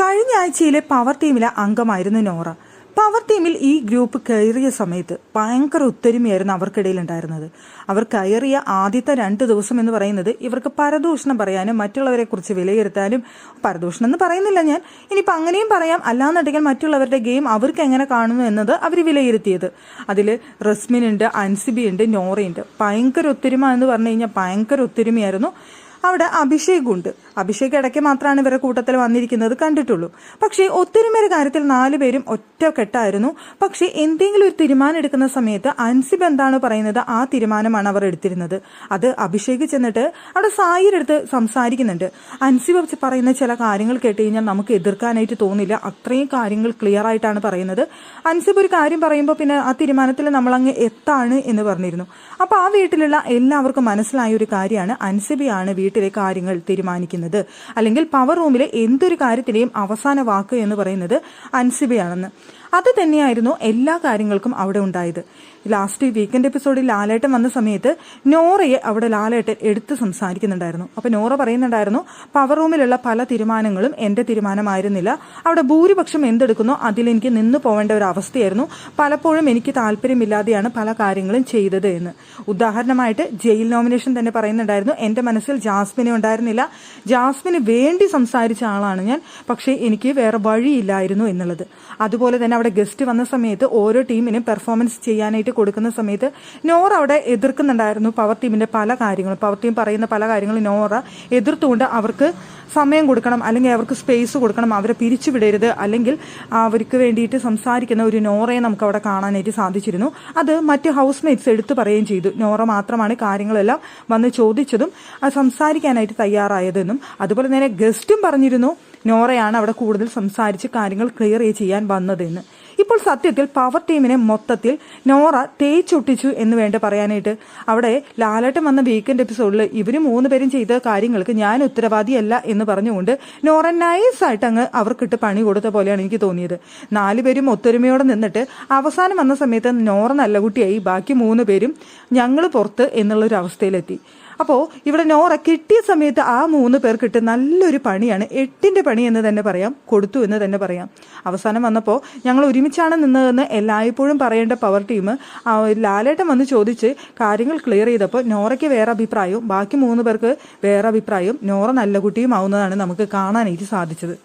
കഴിഞ്ഞ ആഴ്ചയിലെ പവർ ടീമിലെ അംഗമായിരുന്നു നോറ. പവർ ടീമിൽ ഈ ഗ്രൂപ്പ് കയറിയ സമയത്ത് ഭയങ്കര ഒത്തൊരുമയായിരുന്നു അവർക്കിടയിൽ ഉണ്ടായിരുന്നത്. അവർ കയറിയ ആദ്യത്തെ 2 ദിവസം എന്ന് പറയുന്നത് ഇവർക്ക് പരദൂഷണം പറയാനും മറ്റുള്ളവരെ കുറിച്ച് വിലയിരുത്താനും, പരദൂഷണം എന്ന് പറയുന്നില്ല ഞാൻ, ഇനിയിപ്പോൾ അങ്ങനെയും പറയാം, അല്ലാന്നുണ്ടെങ്കിൽ മറ്റുള്ളവരുടെ ഗെയിം അവർക്ക് എങ്ങനെ കാണുന്നു എന്നത് അവർ വിലയിരുത്തിയത്. അതിൽ റസ്മിനുണ്ട്, അൻസിബി ഉണ്ട്, നോറയുണ്ട്. ഭയങ്കര ഒത്തൊരുമ എന്ന് പറഞ്ഞു കഴിഞ്ഞാൽ ഭയങ്കര ഒത്തൊരുമയായിരുന്നു. അവിടെ അഭിഷേകുണ്ട്. അഭിഷേക് ഇടയ്ക്ക് മാത്രമാണ് ഇവരുടെ കൂട്ടത്തിൽ വന്നിരിക്കുന്നത് കണ്ടിട്ടുള്ളൂ. പക്ഷേ ഒത്തൊരുമയുടെ കാര്യത്തിൽ 4 പേരും ഒറ്റക്കെട്ടായിരുന്നു. പക്ഷേ എന്തെങ്കിലും ഒരു തീരുമാനം എടുക്കുന്ന സമയത്ത് അൻസിബ് എന്താണ് പറയുന്നത് ആ തീരുമാനമാണ് അവർ എടുത്തിരുന്നത്. അത് അഭിഷേക് ചെന്നിട്ട് അവിടെ സായിയുടെ അടുത്ത് സംസാരിക്കുന്നുണ്ട്. അൻസിബ് പറയുന്ന ചില കാര്യങ്ങൾ കേട്ട് കഴിഞ്ഞാൽ നമുക്ക് എതിർക്കാനായിട്ട് തോന്നില്ല. അത്രയും കാര്യങ്ങൾ ക്ലിയർ ആയിട്ടാണ് പറയുന്നത്. അൻസിബ് ഒരു കാര്യം പറയുമ്പോൾ പിന്നെ ആ തീരുമാനത്തിൽ നമ്മളങ്ങ് എത്താണ് എന്ന് പറഞ്ഞിരുന്നു. അപ്പോൾ ആ വീട്ടിലുള്ള എല്ലാവർക്കും മനസ്സിലായ ഒരു കാര്യമാണ് അൻസിബിയാണ് വീട്ടിലെ കാര്യങ്ങൾ തീരുമാനിക്കുന്നത്, അല്ലെങ്കിൽ പവർ റൂമിലെ എന്തൊരു കാര്യത്തിലെയും അവസാന വാക്ക് എന്ന് പറയുന്നത് അൻസിബയാണെന്ന്. അത് തന്നെയായിരുന്നു എല്ലാ കാര്യങ്ങൾക്കും അവിടെ ഉണ്ടായത്. ലാസ്റ്റ് വീക്കെൻഡ് എപ്പിസോഡിൽ ലാലേട്ടൻ വന്ന സമയത്ത് നോറയെ അവിടെ ലാലേട്ടൻ എടുത്ത് സംസാരിക്കുന്നുണ്ടായിരുന്നു. അപ്പോൾ നോറ പറയുന്നുണ്ടായിരുന്നു, പവർ റൂമിലുള്ള പല തീരുമാനങ്ങളും എൻ്റെ തീരുമാനമായിരുന്നില്ല, അവിടെ ഭൂരിപക്ഷം എന്തെടുക്കുന്നോ അതിലെനിക്ക് നിന്ന് പോവേണ്ട ഒരു അവസ്ഥയായിരുന്നു, പലപ്പോഴും എനിക്ക് താല്പര്യമില്ലാതെയാണ് പല കാര്യങ്ങളും ചെയ്തത് എന്ന്. ഉദാഹരണമായിട്ട് ജയിൽ നോമിനേഷൻ തന്നെ പറയുന്നുണ്ടായിരുന്നു, എൻ്റെ മനസ്സിൽ ജാസ്മിനെ ഉണ്ടായിരുന്നില്ല, ജാസ്മിന് വേണ്ടി സംസാരിച്ച ആളാണ് ഞാൻ, പക്ഷേ എനിക്ക് വേറെ വഴിയില്ലായിരുന്നു എന്നുള്ളത്. അതുപോലെ തന്നെ അവിടെ ഗസ്റ്റ് വന്ന സമയത്ത് ഓരോ ടീമിനും പെർഫോമൻസ് ചെയ്യാനായിട്ട് കൊടുക്കുന്ന സമയത്ത് നോറ അവിടെ എതിർക്കുന്നുണ്ടായിരുന്നു പവർ ടീമിന്റെ പല കാര്യങ്ങളും. പവർ ടീം പറയുന്ന പല കാര്യങ്ങളും നോറ എതിർത്തുകൊണ്ട് അവർക്ക് സമയം കൊടുക്കണം, അല്ലെങ്കിൽ അവർക്ക് സ്പേസ് കൊടുക്കണം, അവരെ പിരിച്ചുവിടരുത്, അല്ലെങ്കിൽ അവർക്ക് വേണ്ടിയിട്ട് സംസാരിക്കുന്ന ഒരു നോറയെ നമുക്ക് അവിടെ കാണാനായിട്ട് സാധിച്ചിരുന്നു. അത് മറ്റ് ഹൗസ് മേറ്റ്സ് എടുത്തു പറയുകയും ചെയ്തു. നോറ മാത്രമാണ് കാര്യങ്ങളെല്ലാം വന്ന് ചോദിച്ചതും അത് സംസാരിക്കാനായിട്ട് തയ്യാറായതെന്നും. അതുപോലെ തന്നെ ഗസ്റ്റും പറഞ്ഞിരുന്നു നോറയാണ് അവിടെ കൂടുതൽ സംസാരിച്ച് കാര്യങ്ങൾ ക്ലിയർ ചെയ്യാൻ വന്നതെന്ന്. ഇപ്പോൾ സത്യത്തിൽ പവർ ടീമിനെ മൊത്തത്തിൽ നോറ തേച്ചൊട്ടിച്ചു എന്ന് വേണ്ട പറയാനായിട്ട്. അവിടെ ലാലേട്ടൻ വന്ന വീക്കെൻഡ് എപ്പിസോഡിൽ ഇവർ 3 പേരും ചെയ്ത കാര്യങ്ങൾക്ക് ഞാൻ ഉത്തരവാദിയല്ല എന്ന് പറഞ്ഞുകൊണ്ട് നോറ നൈസായിട്ട് അങ്ങ് അവർക്കിട്ട് പണി കൊടുത്ത പോലെയാണ് എനിക്ക് തോന്നിയത്. 4 പേരും ഒത്തൊരുമയോടെ നിന്നിട്ട് അവസാനം വന്ന സമയത്ത് നോറ നല്ല കുട്ടിയായി, ബാക്കി 3 പേരും ഞങ്ങൾ പുറത്ത് എന്നുള്ളൊരു അവസ്ഥയിലെത്തി. അപ്പോൾ ഇവിടെ നോറ കിട്ടിയ സമയത്ത് ആ 3 പേർക്കിട്ട് നല്ലൊരു പണിയാണ്, 8ന്റെ പണി എന്ന് തന്നെ പറയാം, കൊടുത്തു എന്ന് തന്നെ പറയാം. അവസാനം വന്നപ്പോൾ ഞങ്ങൾ ഒരുമിച്ചാണ് നിന്നതെന്ന് എല്ലായ്പ്പോഴും പറയേണ്ട പവർ ടീം ലാലേട്ടൻ വന്ന് ചോദിച്ച് കാര്യങ്ങൾ ക്ലിയർ ചെയ്തപ്പോൾ നോറയ്ക്ക് വേറെ അഭിപ്രായവും ബാക്കി 3 പേർക്ക് വേറെ അഭിപ്രായവും, നോറ നല്ല കുട്ടിയും ആവുന്നതാണ് നമുക്ക് കാണാനായിട്ട് സാധിച്ചത്.